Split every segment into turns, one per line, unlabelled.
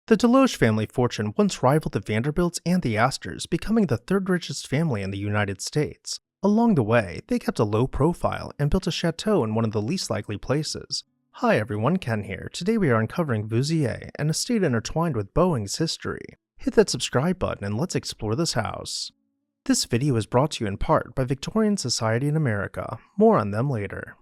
The Desloge family fortune once rivaled the Vanderbilts and the Astors, becoming the third richest family in the United States. Along the way, they kept a low profile and built a chateau in one of the least likely places. Hi everyone, Ken here. Today we are uncovering Vouziers, an estate intertwined with Boeing's history. Hit that subscribe button and let's explore this house. This video is brought to you in part by Victorian Society in America. More on them later.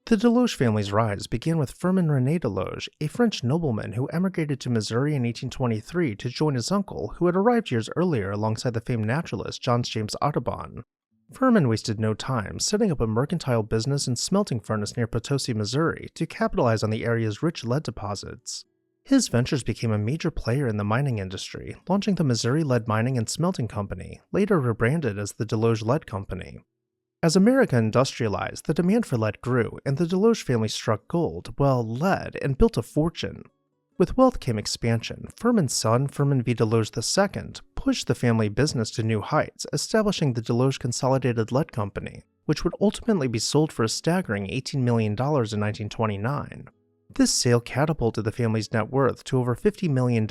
The Desloge family's rise began with Firmin René Desloge, a French nobleman who emigrated to Missouri in 1823 to join his uncle, who had arrived years earlier alongside the famed naturalist John James Audubon. Firmin wasted no time setting up a mercantile business and smelting furnace near Potosi, Missouri, to capitalize on the area's rich lead deposits. His ventures became a major player in the mining industry, launching the Missouri Lead Mining and Smelting Company, later rebranded as the Desloge Lead Company. As America industrialized, the demand for lead grew, and the Desloge family struck gold, lead, and built a fortune. With wealth came expansion. Firmin's son, Firmin V. Desloge II, pushed the family business to new heights, establishing the Desloge Consolidated Lead Company, which would ultimately be sold for a staggering $18 million in 1929. This sale catapulted the family's net worth to over $50 million,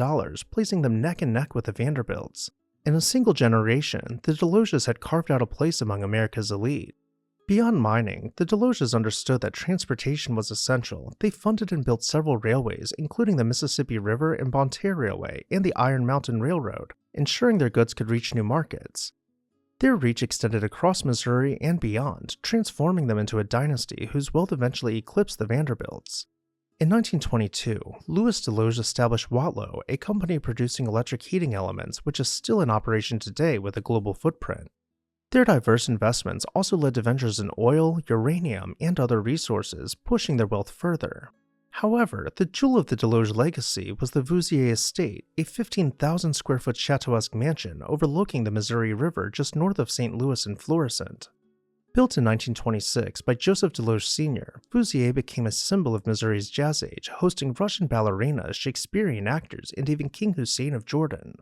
placing them neck and neck with the Vanderbilts. In a single generation, the Desloges had carved out a place among America's elite. Beyond mining, the Desloges understood that transportation was essential. They funded and built several railways, including the Mississippi River and Bonne Railway and the Iron Mountain Railroad, ensuring their goods could reach new markets. Their reach extended across Missouri and beyond, transforming them into a dynasty whose wealth eventually eclipsed the Vanderbilts. In 1922, Louis Desloge established Watlow, a company producing electric heating elements which is still in operation today with a global footprint. Their diverse investments also led to ventures in oil, uranium, and other resources, pushing their wealth further. However, the jewel of the Desloge legacy was the Vouziers estate, a 15,000 square foot chateauesque mansion overlooking the Missouri River just north of St. Louis and Florissant. Built in 1926 by Joseph Desloge Sr., Vouziers became a symbol of Missouri's Jazz Age, hosting Russian ballerinas, Shakespearean actors, and even King Hussein of Jordan.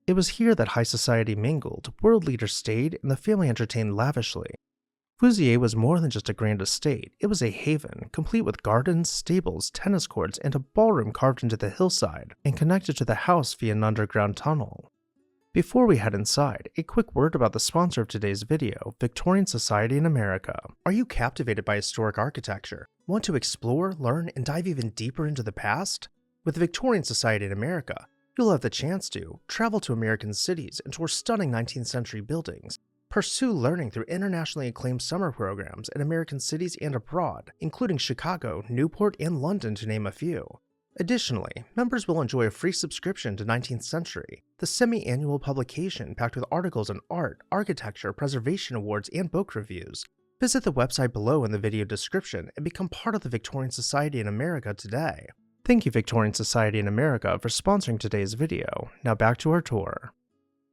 It was here that high society mingled, world leaders stayed, and the family entertained lavishly. Vouziers was more than just a grand estate, it was a haven, complete with gardens, stables, tennis courts, and a ballroom carved into the hillside, and connected to the house via an underground tunnel. Before we head inside, a quick word about the sponsor of today's video, Victorian Society in America. Are you captivated by historic architecture? Want to explore, learn, and dive even deeper into the past? With the Victorian Society in America, you'll have the chance to travel to American cities and tour stunning 19th century buildings, pursue learning through internationally acclaimed summer programs in American cities and abroad, including Chicago, Newport, and London to name a few. Additionally, members will enjoy a free subscription to 19th Century, the semi-annual publication packed with articles on art, architecture, preservation awards, and book reviews. Visit the website below in the video description and become part of the Victorian Society in America today. Thank you, Victorian Society in America, for sponsoring today's video. Now back to our tour.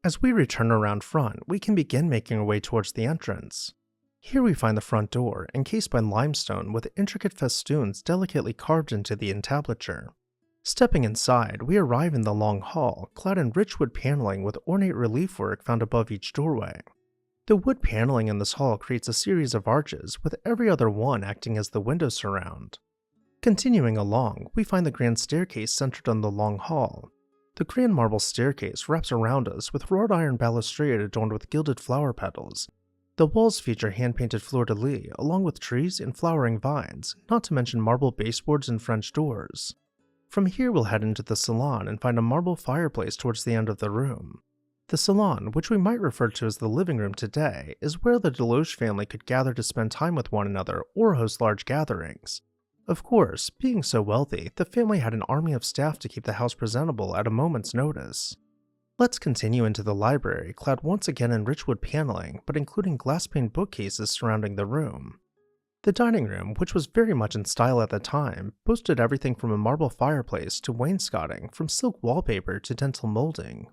As we return around front, we can begin making our way towards the entrance. Here we find the front door, encased by limestone with intricate festoons delicately carved into the entablature. Stepping inside, we arrive in the long hall, clad in rich wood paneling with ornate relief work found above each doorway. The wood paneling in this hall creates a series of arches, with every other one acting as the window surround. Continuing along, we find the grand staircase centered on the long hall. The grand marble staircase wraps around us with wrought iron balustrade adorned with gilded flower petals. The walls feature hand-painted fleur-de-lis, along with trees and flowering vines, not to mention marble baseboards and French doors. From here we'll head into the salon and find a marble fireplace towards the end of the room. The salon, which we might refer to as the living room today, is where the Desloge family could gather to spend time with one another or host large gatherings. Of course, being so wealthy, the family had an army of staff to keep the house presentable at a moment's notice. Let's continue into the library, clad once again in rich wood paneling, but including glass-paned bookcases surrounding the room. The dining room, which was very much in style at the time, boasted everything from a marble fireplace to wainscoting, from silk wallpaper to dental molding.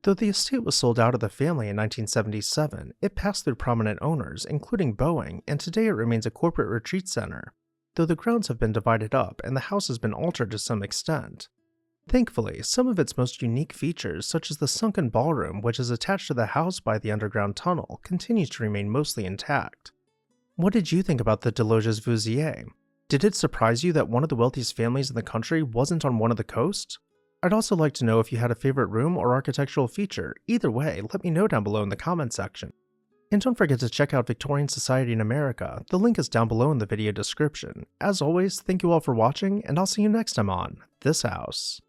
Though the estate was sold out of the family in 1977, it passed through prominent owners, including Boeing, and today it remains a corporate retreat center, though the grounds have been divided up and the house has been altered to some extent. Thankfully, some of its most unique features, such as the sunken ballroom which is attached to the house by the underground tunnel, continues to remain mostly intact. What did you think about the Desloges Vouziers? Did it surprise you that one of the wealthiest families in the country wasn't on one of the coasts? I'd also like to know if you had a favorite room or architectural feature. Either way, let me know down below in the comments section. And don't forget to check out Victorian Society in America. The link is down below in the video description. As always, thank you all for watching, and I'll see you next time on This House.